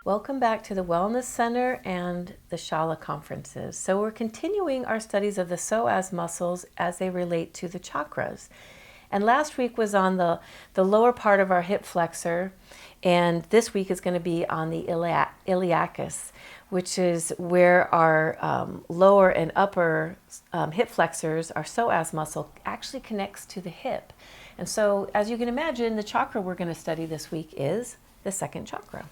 Welcome back to the Wellness Center and the Shala conferences. So we're continuing our studies of the psoas muscles as they relate to the chakras. And last week was on the lower part of our hip flexor, and this week is going to be on the iliacus, which is where our lower and upper hip flexors, our psoas muscle, actually connects to the hip. And so, as you can imagine, the chakra we're going to study this week is the second chakra.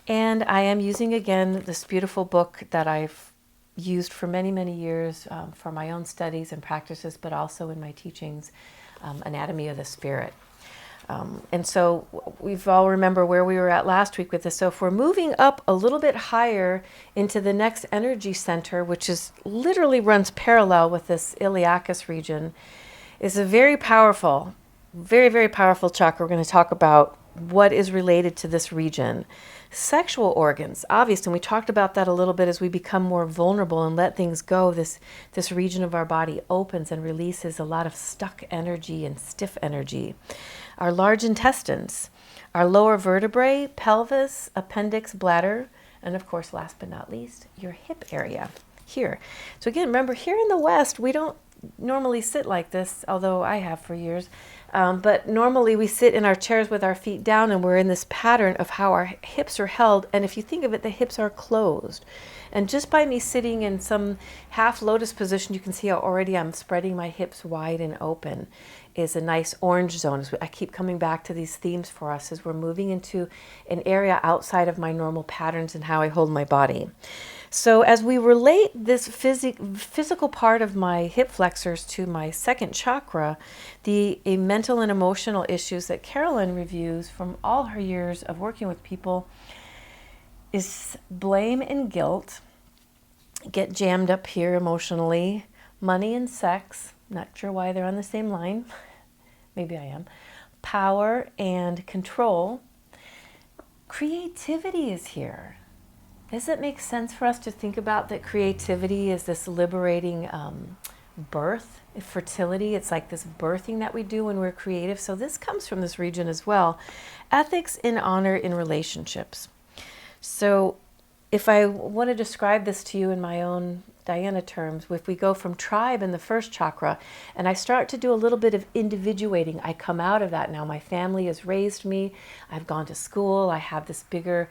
And I am using again this beautiful book that I've used for many, many years for my own studies and practices, but also in my teachings, Anatomy of the Spirit. And so we've all remember where we were at last week with this. So if we're moving up a little bit higher into the next energy center, which is literally runs parallel with this iliacus region, is a very powerful, very, very powerful chakra. We're going to talk about what is related to this region. Sexual organs, obvious, and we talked about that a little bit as we become more vulnerable and let things go. This region of our body opens and releases a lot of stuck energy and stiff energy. Our large intestines, our lower vertebrae, pelvis, appendix, bladder, and of course, last but not least, your hip area here. So again, remember, here in the West, we don't normally sit like this, although I have for years. But normally we sit in our chairs with our feet down, and we're in this pattern of how our hips are held. And if you think of it, the hips are closed. And just by me sitting in some half lotus position, you can see how already I'm spreading my hips wide and open is a nice orange zone. I keep coming back to these themes for us as we're moving into an area outside of my normal patterns and how I hold my body. So as we relate this physical part of my hip flexors to my second chakra, the mental and emotional issues that Carolyn reviews from all her years of working with people is blame and guilt, get jammed up here emotionally, money and sex, not sure why they're on the same line, maybe I am, power and control, creativity is here. Does it make sense for us to think about that creativity is this liberating birth, fertility? It's like this birthing that we do when we're creative. So this comes from this region as well. Ethics and honor in relationships. So if I want to describe this to you in my own Diana terms, if we go from tribe in the first chakra and I start to do a little bit of individuating, I come out of that now. My family has raised me. I've gone to school. I have this bigger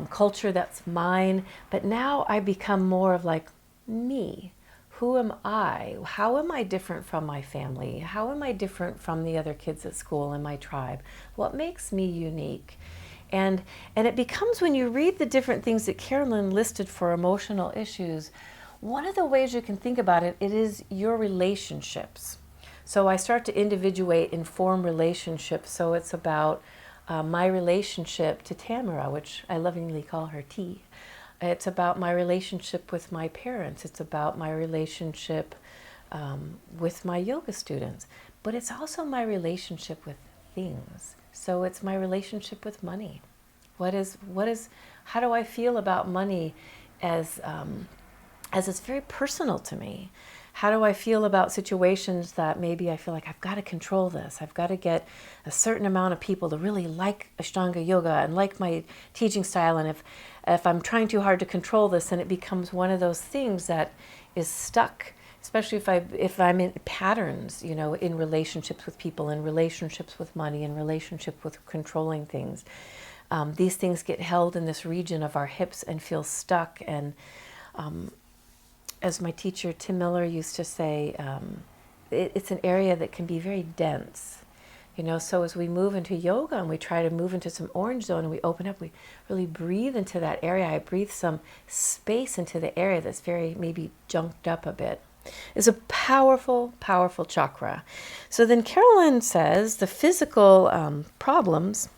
culture that's mine. But now I become more of like me. Who am I? How am I different from my family? How am I different from the other kids at school in my tribe? What makes me unique? And it becomes, when you read the different things that Carolyn listed for emotional issues, one of the ways you can think about it, it is your relationships. So I start to individuate and form relationships. So it's about my relationship to Tamara, which I lovingly call her T. It's about my relationship with my parents. It's about my relationship with my yoga students. But it's also my relationship with things. So it's my relationship with money. How do I feel about money as it's very personal to me? How do I feel about situations that maybe I feel like I've got to control this? I've got to get a certain amount of people to really like Ashtanga yoga and like my teaching style. And if I'm trying too hard to control this, then it becomes one of those things that is stuck. Especially if I'm in patterns, in relationships with people, in relationships with money, in relationship with controlling things. These things get held in this region of our hips and feel stuck. And as my teacher Tim Miller used to say, it's an area that can be very dense. So as we move into yoga and we try to move into some orange zone and we open up, we really breathe into that area. I breathe some space into the area that's very maybe junked up a bit. Is a powerful, powerful chakra. So then Carolyn says the physical problems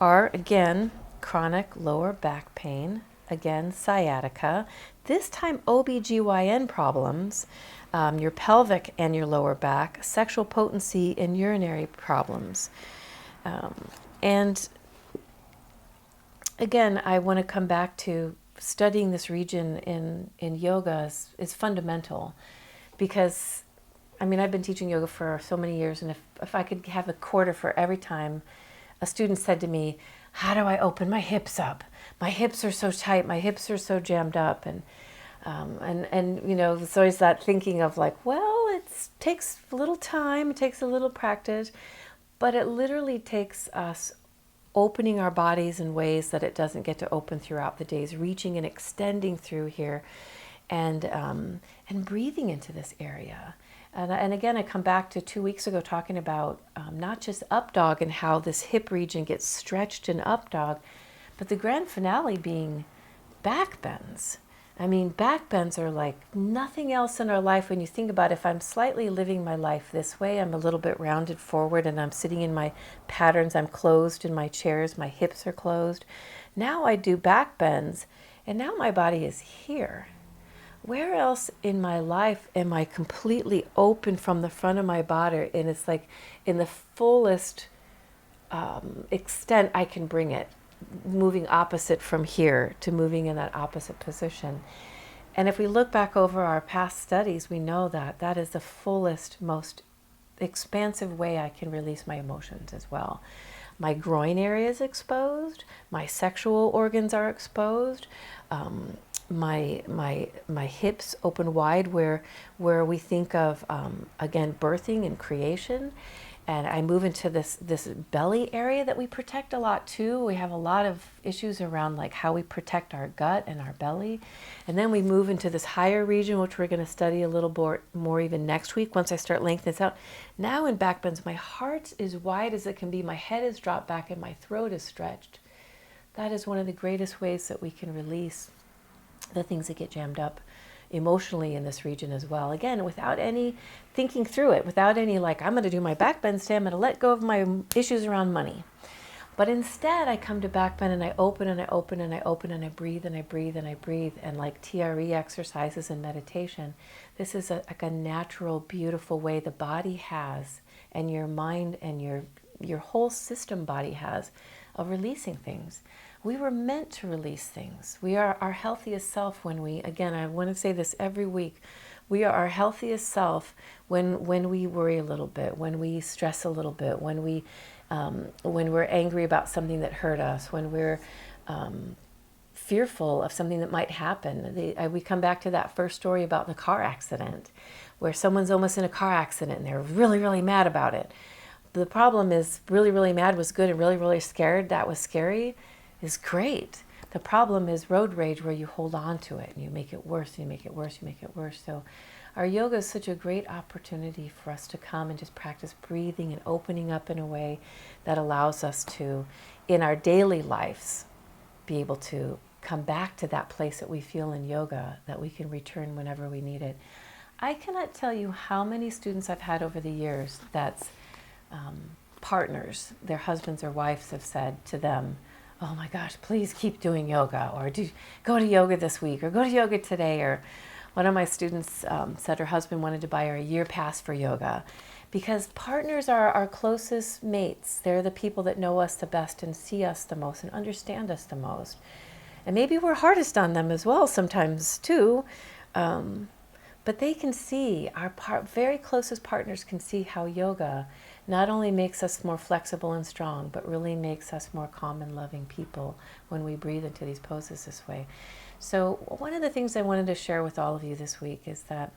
are, again, chronic lower back pain, again, sciatica, this time OBGYN problems, your pelvic and your lower back, sexual potency and urinary problems. And again, I want to come back to studying this region in yoga is fundamental, because I've been teaching yoga for so many years, and if I could have a quarter for every time a student said to me, how do I open my hips up? My hips are so tight, my hips are so jammed up. And it's always that thinking of like, well, it takes a little time, it takes a little practice, but it literally takes us opening our bodies in ways that it doesn't get to open throughout the days, reaching and extending through here, and breathing into this area. And again, I come back to 2 weeks ago talking about not just up dog and how this hip region gets stretched in up dog, but the grand finale being back bends. I mean, back bends are like nothing else in our life. When you think about if I'm slightly living my life this way, I'm a little bit rounded forward and I'm sitting in my patterns, I'm closed in my chairs, my hips are closed. Now I do back bends and now my body is here. Where else in my life am I completely open from the front of my body and it's like in the fullest extent I can bring it, moving opposite from here to moving in that opposite position. And if we look back over our past studies, we know that that is the fullest, most expansive way I can release my emotions as well. My groin area is exposed, my sexual organs are exposed, my hips open wide where we think of again birthing and creation, and I move into this belly area that we protect a lot too. We have a lot of issues around like how we protect our gut and our belly, and then we move into this higher region, which we're going to study a little more even next week once I start lengthening this out. Now in back bends, my heart is wide as it can be, my head is dropped back, and my throat is stretched. That is one of the greatest ways that we can release the things that get jammed up emotionally in this region as well. Again, without any thinking through it, without any like, I'm going to do my back bend today, I'm going to let go of my issues around money. But instead, I come to back bend and I open and I open and I open and I breathe and I breathe and I breathe. And like TRE exercises and meditation, this is like a natural, beautiful way the body has, and your mind and your whole system body has, of releasing things. We were meant to release things. We are our healthiest self when we, again, I want to say this every week, we are our healthiest self when we worry a little bit, when we stress a little bit, when we're angry about something that hurt us, when we're fearful of something that might happen. We come back to that first story about the car accident, where someone's almost in a car accident and they're really, really mad about it. The problem is really, really mad was good and really, really scared, that was scary, is great. The problem is road rage, where you hold on to it and you make it worse and you make it worse, you make it worse. So our yoga is such a great opportunity for us to come and just practice breathing and opening up in a way that allows us to, in our daily lives, be able to come back to that place that we feel in yoga, that we can return whenever we need it. I cannot tell you how many students I've had over the years that's partners, their husbands or wives have said to them, oh my gosh, please keep doing yoga, or go to yoga this week, or go to yoga today. Or one of my students said her husband wanted to buy her a year pass for yoga, because partners are our closest mates. They're the people that know us the best and see us the most and understand us the most. And maybe we're hardest on them as well sometimes too, but they can see, our very closest partners can see how yoga not only makes us more flexible and strong, but really makes us more calm and loving people when we breathe into these poses this way. So one of the things I wanted to share with all of you this week is that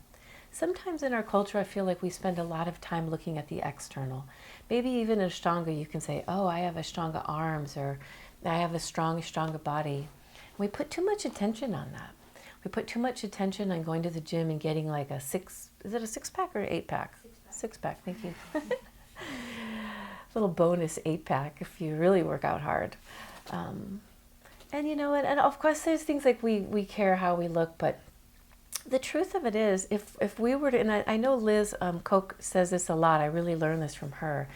sometimes in our culture, I feel like we spend a lot of time looking at the external. Maybe even in Ashtanga, you can say, oh, I have Ashtanga arms, or I have a strong Ashtanga body. And we put too much attention on that. We put too much attention on going to the gym and getting like is it a 6-pack or 8-pack? 6-pack, thank you. Little bonus 8-pack if you really work out hard. And you know, and of course there's things like we care how we look, but the truth of it is, if we were to, and I know Liz Koch says this a lot, I really learned this from her,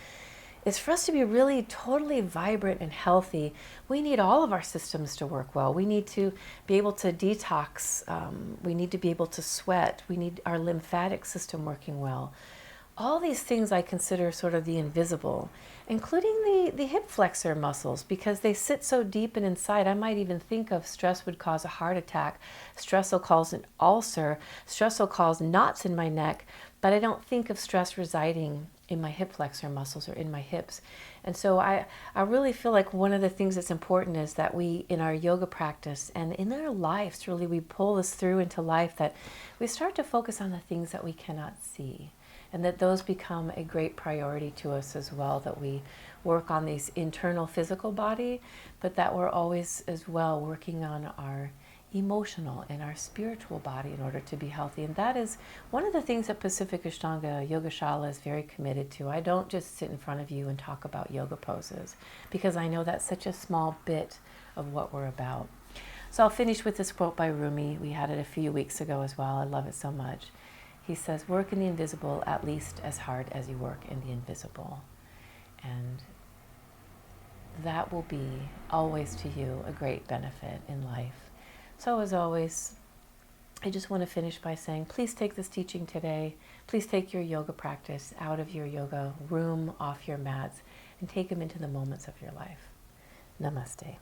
is for us to be really totally vibrant and healthy, we need all of our systems to work well. We need to be able to detox. We need to be able to sweat. We need our lymphatic system working well. All these things I consider sort of the invisible, including the hip flexor muscles, because they sit so deep and inside. I might even think of stress would cause a heart attack. Stress will cause an ulcer. Stress will cause knots in my neck. But I don't think of stress residing in my hip flexor muscles or in my hips. And so I really feel like one of the things that's important is that we, in our yoga practice and in our lives, really we pull this through into life, that we start to focus on the things that we cannot see, and that those become a great priority to us as well, that we work on these internal physical body, but that we're always as well working on our emotional and our spiritual body in order to be healthy. And that is one of the things that Pacific Ashtanga Yoga Shala is very committed to. I don't just sit in front of you and talk about yoga poses, because I know that's such a small bit of what we're about. So I'll finish with this quote by Rumi. We had it a few weeks ago as well. I love it so much. He says, "Work in the invisible at least as hard as you work in the invisible." And that will be always to you a great benefit in life. So as always, I just want to finish by saying, please take this teaching today. Please take your yoga practice out of your yoga room, off your mats, and take them into the moments of your life. Namaste.